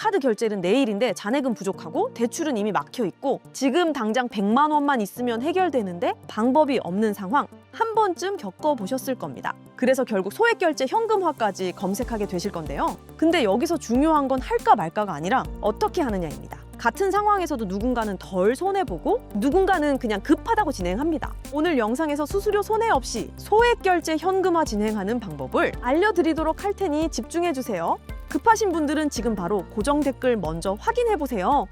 카드 결제는 내일인데 잔액은 부족하고 대출은 이미 막혀 있고 지금 당장 100만 원만 있으면 해결되는데 방법이 없는 상황 한 번쯤 겪어보셨을 겁니다. 그래서 결국 소액 결제 현금화까지 검색하게 되실 건데요. 근데 여기서 중요한 건 할까 말까가 아니라 어떻게 하느냐입니다. 같은 상황에서도 누군가는 덜 손해보고 누군가는 그냥 급하다고 진행합니다. 오늘 영상에서 수수료 손해 없이 소액 결제 현금화 진행하는 방법을 알려드리도록 할 테니 집중해주세요. 급하신 분들은 지금 바로 고정 댓글 먼저 확인해보세요.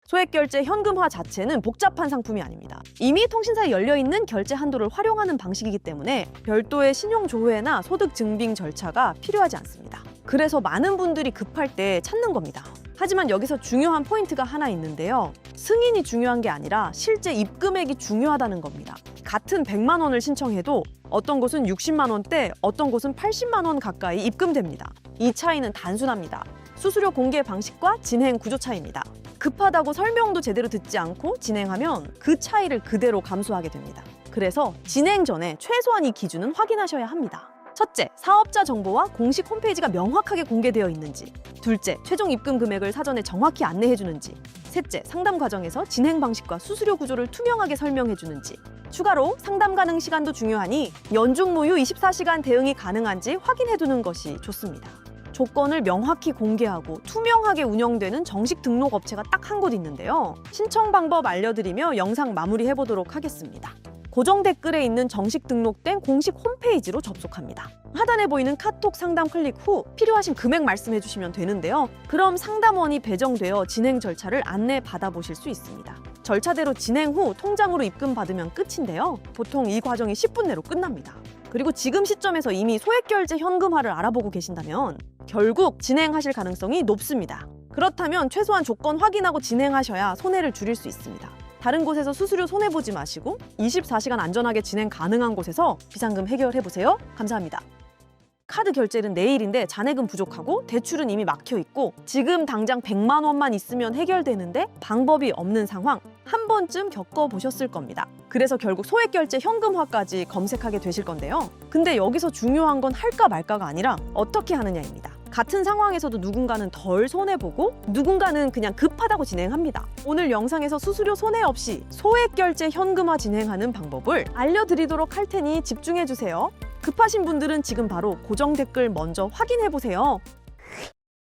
소액 결제 현금화 자체는 복잡한 상품이 아닙니다. 이미 통신사에 열려있는 결제 한도를 활용하는 방식이기 때문에 별도의 신용조회나 소득 증빙 절차가 필요하지 않습니다. 그래서 많은 분들이 급할 때 찾는 겁니다. 하지만 여기서 중요한 포인트가 하나 있는데요. 승인이 중요한 게 아니라 실제 입금액이 중요하다는 겁니다. 같은 100만 원을 신청해도 어떤 곳은 60만 원대, 어떤 곳은 80만 원 가까이 입금됩니다. 이 차이는 단순합니다. 수수료 공개 방식과 진행 구조 차이입니다. 급하다고 설명도 제대로 듣지 않고 진행하면 그 차이를 그대로 감수하게 됩니다. 그래서 진행 전에 최소한 이 기준은 확인하셔야 합니다. 첫째, 사업자 정보와 공식 홈페이지가 명확하게 공개되어 있는지. 둘째, 최종 입금 금액을 사전에 정확히 안내해주는지. 셋째, 상담 과정에서 진행 방식과 수수료 구조를 투명하게 설명해주는지. 추가로 상담 가능 시간도 중요하니 연중 무휴 24시간 대응이 가능한지 확인해두는 것이 좋습니다. 조건을 명확히 공개하고 투명하게 운영되는 정식 등록 업체가 딱 한 곳 있는데요. 신청 방법 알려드리며 영상 마무리해보도록 하겠습니다. 고정 댓글에 있는 정식 등록된 공식 홈페이지로 접속합니다. 하단에 보이는 카톡 상담 클릭 후 필요하신 금액 말씀해 주시면 되는데요. 그럼 상담원이 배정되어 진행 절차를 안내 받아보실 수 있습니다. 절차대로 진행 후 통장으로 입금 받으면 끝인데요. 보통 이 과정이 10분 내로 끝납니다. 그리고 지금 시점에서 이미 소액 결제 현금화를 알아보고 계신다면 결국 진행하실 가능성이 높습니다. 그렇다면 최소한 조건 확인하고 진행하셔야 손해를 줄일 수 있습니다. 다른 곳에서 수수료 손해보지 마시고 24시간 안전하게 진행 가능한 곳에서 비상금 해결해보세요. 감사합니다. 카드 결제는 내일인데 잔액은 부족하고 대출은 이미 막혀 있고 지금 당장 100만 원만 있으면 해결되는데 방법이 없는 상황 한 번쯤 겪어보셨을 겁니다. 그래서 결국 소액 결제 현금화까지 검색하게 되실 건데요. 근데 여기서 중요한 건 할까 말까가 아니라 어떻게 하느냐입니다. 같은 상황에서도 누군가는 덜 손해보고 누군가는 그냥 급하다고 진행합니다. 오늘 영상에서 수수료 손해 없이 소액 결제 현금화 진행하는 방법을 알려드리도록 할 테니 집중해주세요. 급하신 분들은 지금 바로 고정 댓글 먼저 확인해보세요.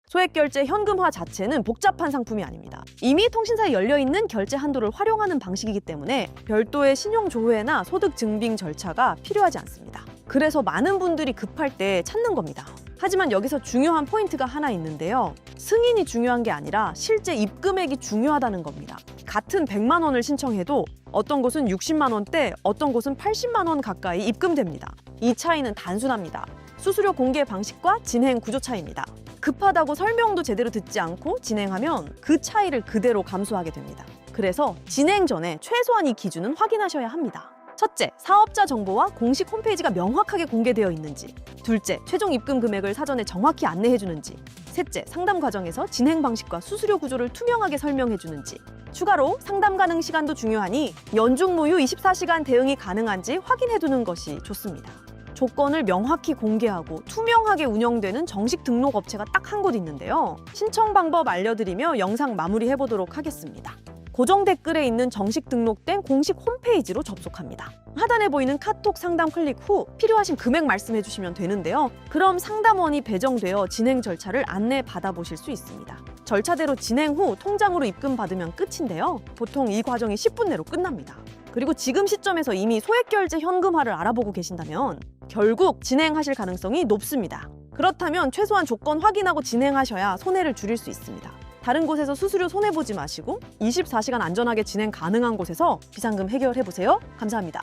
소액 결제 현금화 자체는 복잡한 상품이 아닙니다. 이미 통신사에 열려있는 결제 한도를 활용하는 방식이기 때문에 별도의 신용조회나 소득 증빙 절차가 필요하지 않습니다. 그래서 많은 분들이 급할 때 찾는 겁니다. 하지만 여기서 중요한 포인트가 하나 있는데요. 승인이 중요한 게 아니라 실제 입금액이 중요하다는 겁니다. 같은 100만 원을 신청해도 어떤 곳은 60만 원대, 어떤 곳은 80만 원 가까이 입금됩니다. 이 차이는 단순합니다. 수수료 공개 방식과 진행 구조 차이입니다. 급하다고 설명도 제대로 듣지 않고 진행하면 그 차이를 그대로 감수하게 됩니다. 그래서 진행 전에 최소한 이 기준은 확인하셔야 합니다. 첫째, 사업자 정보와 공식 홈페이지가 명확하게 공개되어 있는지. 둘째, 최종 입금 금액을 사전에 정확히 안내해주는지. 셋째, 상담 과정에서 진행 방식과 수수료 구조를 투명하게 설명해주는지. 추가로 상담 가능 시간도 중요하니 연중 무휴 24시간 대응이 가능한지 확인해두는 것이 좋습니다. 조건을 명확히 공개하고 투명하게 운영되는 정식 등록 업체가 딱 한 곳 있는데요. 신청 방법 알려드리며 영상 마무리해보도록 하겠습니다. 고정 댓글에 있는 정식 등록된 공식 홈페이지로 접속합니다. 하단에 보이는 카톡 상담 클릭 후 필요하신 금액 말씀해 주시면 되는데요. 그럼 상담원이 배정되어 진행 절차를 안내 받아보실 수 있습니다. 절차대로 진행 후 통장으로 입금 받으면 끝인데요. 보통 이 과정이 10분 내로 끝납니다. 그리고 지금 시점에서 이미 소액 결제 현금화를 알아보고 계신다면 결국 진행하실 가능성이 높습니다. 그렇다면 최소한 조건 확인하고 진행하셔야 손해를 줄일 수 있습니다. 다른 곳에서 수수료 손해보지 마시고 24시간 안전하게 진행 가능한 곳에서 비상금 해결해보세요. 감사합니다.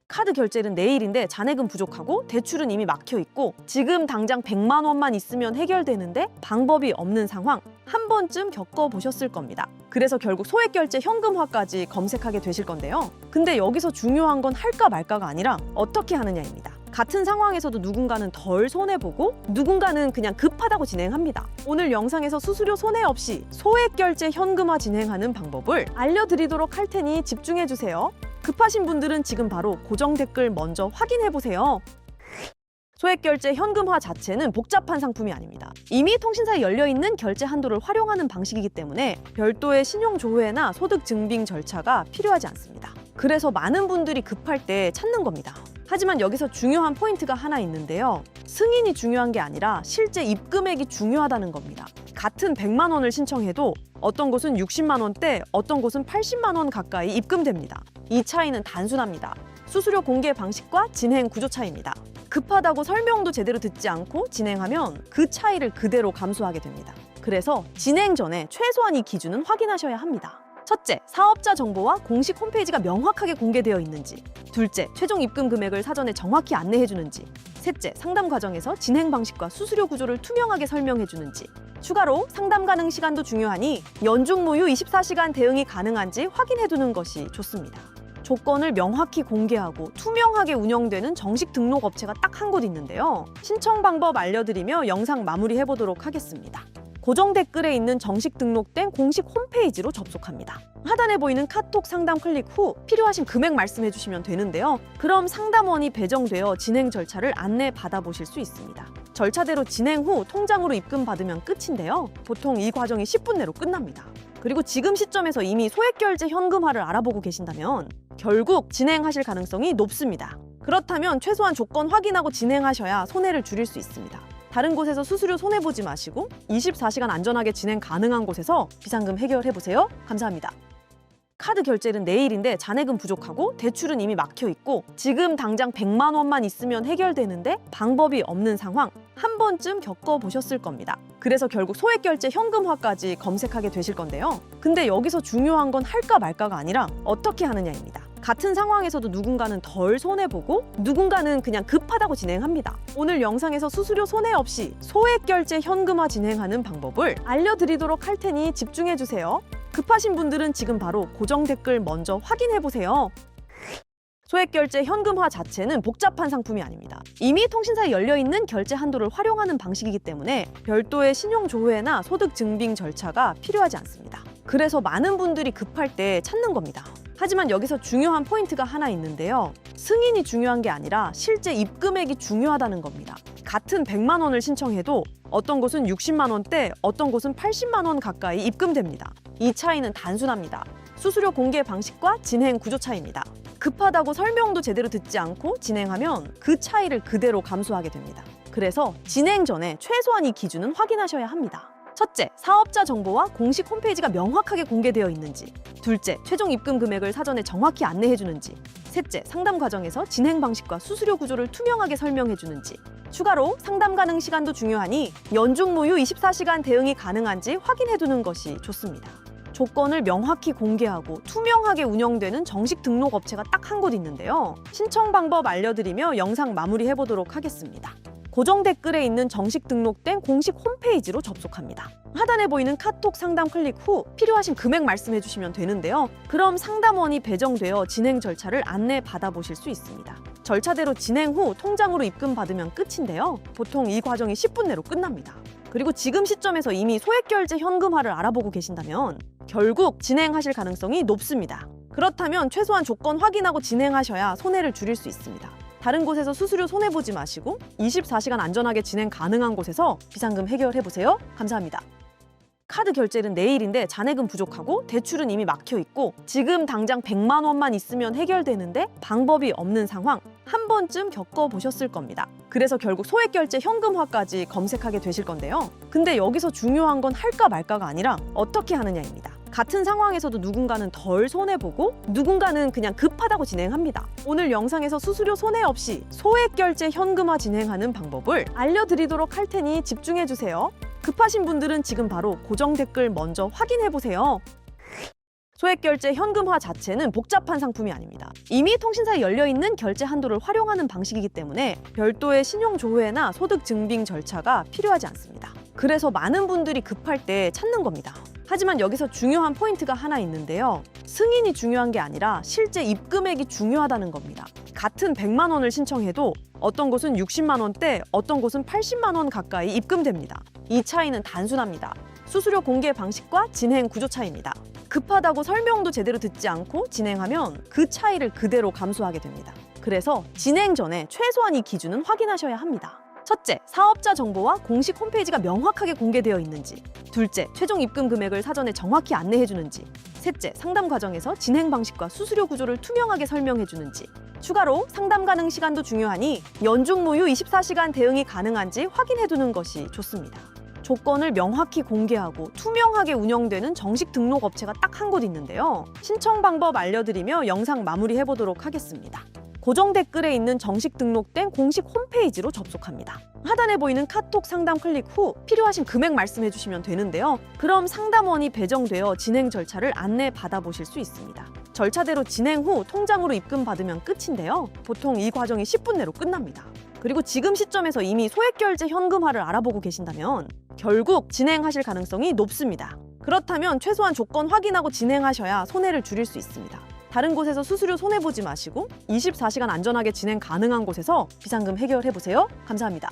카드 결제는 내일인데 잔액은 부족하고 대출은 이미 막혀 있고 지금 당장 100만 원만 있으면 해결되는데 방법이 없는 상황 한 번쯤 겪어보셨을 겁니다. 그래서 결국 소액 결제 현금화까지 검색하게 되실 건데요. 근데 여기서 중요한 건 할까 말까가 아니라 어떻게 하느냐입니다. 같은 상황에서도 누군가는 덜 손해보고 누군가는 그냥 급하다고 진행합니다. 오늘 영상에서 수수료 손해 없이 소액 결제 현금화 진행하는 방법을 알려드리도록 할 테니 집중해주세요. 급하신 분들은 지금 바로 고정 댓글 먼저 확인해보세요. 소액결제 현금화 자체는 복잡한 상품이 아닙니다. 이미 통신사에 열려있는 결제 한도를 활용하는 방식이기 때문에 별도의 신용조회나 소득 증빙 절차가 필요하지 않습니다. 그래서 많은 분들이 급할 때 찾는 겁니다. 하지만 여기서 중요한 포인트가 하나 있는데요. 승인이 중요한 게 아니라 실제 입금액이 중요하다는 겁니다. 같은 100만 원을 신청해도 어떤 곳은 60만 원대, 어떤 곳은 80만 원 가까이 입금됩니다. 이 차이는 단순합니다. 수수료 공개 방식과 진행 구조 차이입니다. 급하다고 설명도 제대로 듣지 않고 진행하면 그 차이를 그대로 감수하게 됩니다. 그래서 진행 전에 최소한 이 기준은 확인하셔야 합니다. 첫째, 사업자 정보와 공식 홈페이지가 명확하게 공개되어 있는지. 둘째, 최종 입금 금액을 사전에 정확히 안내해 주는지. 셋째, 상담 과정에서 진행 방식과 수수료 구조를 투명하게 설명해 주는지. 추가로 상담 가능 시간도 중요하니 연중 무휴 24시간 대응이 가능한지 확인해 두는 것이 좋습니다. 조건을 명확히 공개하고 투명하게 운영되는 정식 등록 업체가 딱 한 곳 있는데요. 신청 방법 알려드리며 영상 마무리해 보도록 하겠습니다. 고정 댓글에 있는 정식 등록된 공식 홈페이지로 접속합니다. 하단에 보이는 카톡 상담 클릭 후 필요하신 금액 말씀해 주시면 되는데요. 그럼 상담원이 배정되어 진행 절차를 안내 받아보실 수 있습니다. 절차대로 진행 후 통장으로 입금 받으면 끝인데요. 보통 이 과정이 10분 내로 끝납니다. 그리고 지금 시점에서 이미 소액결제 현금화를 알아보고 계신다면 결국 진행하실 가능성이 높습니다. 그렇다면 최소한 조건 확인하고 진행하셔야 손해를 줄일 수 있습니다. 다른 곳에서 수수료 손해보지 마시고 24시간 안전하게 진행 가능한 곳에서 비상금 해결해보세요. 감사합니다. 카드 결제는 내일인데 잔액은 부족하고 대출은 이미 막혀 있고 지금 당장 100만 원만 있으면 해결되는데 방법이 없는 상황 한 번쯤 겪어보셨을 겁니다. 그래서 결국 소액결제 현금화까지 검색하게 되실 건데요. 근데 여기서 중요한 건 할까 말까가 아니라 어떻게 하느냐입니다. 같은 상황에서도 누군가는 덜 손해보고 누군가는 그냥 급하다고 진행합니다. 오늘 영상에서 수수료 손해 없이 소액결제 현금화 진행하는 방법을 알려드리도록 할 테니 집중해주세요. 급하신 분들은 지금 바로 고정 댓글 먼저 확인해보세요. 소액결제 현금화 자체는 복잡한 상품이 아닙니다. 이미 통신사에 열려있는 결제 한도를 활용하는 방식이기 때문에 별도의 신용조회나 소득 증빙 절차가 필요하지 않습니다. 그래서 많은 분들이 급할 때 찾는 겁니다. 하지만 여기서 중요한 포인트가 하나 있는데요. 승인이 중요한 게 아니라 실제 입금액이 중요하다는 겁니다. 같은 100만 원을 신청해도 어떤 곳은 60만 원대, 어떤 곳은 80만 원 가까이 입금됩니다. 이 차이는 단순합니다. 수수료 공개 방식과 진행 구조 차이입니다. 급하다고 설명도 제대로 듣지 않고 진행하면 그 차이를 그대로 감수하게 됩니다. 그래서 진행 전에 최소한 이 기준은 확인하셔야 합니다. 첫째, 사업자 정보와 공식 홈페이지가 명확하게 공개되어 있는지. 둘째, 최종 입금 금액을 사전에 정확히 안내해 주는지. 셋째, 상담 과정에서 진행 방식과 수수료 구조를 투명하게 설명해 주는지. 추가로 상담 가능 시간도 중요하니 연중 무휴 24시간 대응이 가능한지 확인해 두는 것이 좋습니다. 조건을 명확히 공개하고 투명하게 운영되는 정식 등록 업체가 딱 한 곳 있는데요. 신청 방법 알려드리며 영상 마무리해 보도록 하겠습니다. 고정 댓글에 있는 정식 등록된 공식 홈페이지로 접속합니다. 하단에 보이는 카톡 상담 클릭 후 필요하신 금액 말씀해 주시면 되는데요. 그럼 상담원이 배정되어 진행 절차를 안내 받아보실 수 있습니다. 절차대로 진행 후 통장으로 입금 받으면 끝인데요. 보통 이 과정이 10분 내로 끝납니다. 그리고 지금 시점에서 이미 소액결제 현금화를 알아보고 계신다면 결국 진행하실 가능성이 높습니다. 그렇다면 최소한 조건 확인하고 진행하셔야 손해를 줄일 수 있습니다. 다른 곳에서 수수료 손해보지 마시고 24시간 안전하게 진행 가능한 곳에서 비상금 해결해보세요. 감사합니다. 카드 결제는 내일인데 잔액은 부족하고 대출은 이미 막혀 있고 지금 당장 100만 원만 있으면 해결되는데 방법이 없는 상황 한 번쯤 겪어보셨을 겁니다. 그래서 결국 소액결제 현금화까지 검색하게 되실 건데요. 근데 여기서 중요한 건 할까 말까가 아니라 어떻게 하느냐입니다. 같은 상황에서도 누군가는 덜 손해보고 누군가는 그냥 급하다고 진행합니다. 오늘 영상에서 수수료 손해 없이 소액결제 현금화 진행하는 방법을 알려드리도록 할 테니 집중해주세요. 급하신 분들은 지금 바로 고정 댓글 먼저 확인해보세요. 소액결제 현금화 자체는 복잡한 상품이 아닙니다. 이미 통신사에 열려있는 결제 한도를 활용하는 방식이기 때문에 별도의 신용조회나 소득 증빙 절차가 필요하지 않습니다. 그래서 많은 분들이 급할 때 찾는 겁니다. 하지만 여기서 중요한 포인트가 하나 있는데요. 승인이 중요한 게 아니라 실제 입금액이 중요하다는 겁니다. 같은 100만 원을 신청해도 어떤 곳은 60만 원대, 어떤 곳은 80만 원 가까이 입금됩니다. 이 차이는 단순합니다. 수수료 공개 방식과 진행 구조 차이입니다. 급하다고 설명도 제대로 듣지 않고 진행하면 그 차이를 그대로 감수하게 됩니다. 그래서 진행 전에 최소한 이 기준은 확인하셔야 합니다. 첫째, 사업자 정보와 공식 홈페이지가 명확하게 공개되어 있는지. 둘째, 최종 입금 금액을 사전에 정확히 안내해 주는지. 셋째, 상담 과정에서 진행 방식과 수수료 구조를 투명하게 설명해 주는지. 추가로 상담 가능 시간도 중요하니 연중 무휴 24시간 대응이 가능한지 확인해 두는 것이 좋습니다. 조건을 명확히 공개하고 투명하게 운영되는 정식 등록 업체가 딱 한 곳 있는데요. 신청 방법 알려드리며 영상 마무리해 보도록 하겠습니다. 고정 댓글에 있는 정식 등록된 공식 홈페이지로 접속합니다. 하단에 보이는 카톡 상담 클릭 후 필요하신 금액 말씀해 주시면 되는데요. 그럼 상담원이 배정되어 진행 절차를 안내 받아보실 수 있습니다. 절차대로 진행 후 통장으로 입금 받으면 끝인데요. 보통 이 과정이 10분 내로 끝납니다. 그리고 지금 시점에서 이미 소액결제 현금화를 알아보고 계신다면 결국 진행하실 가능성이 높습니다. 그렇다면 최소한 조건 확인하고 진행하셔야 손해를 줄일 수 있습니다. 다른 곳에서 수수료 손해보지 마시고 24시간 안전하게 진행 가능한 곳에서 비상금 해결해보세요. 감사합니다.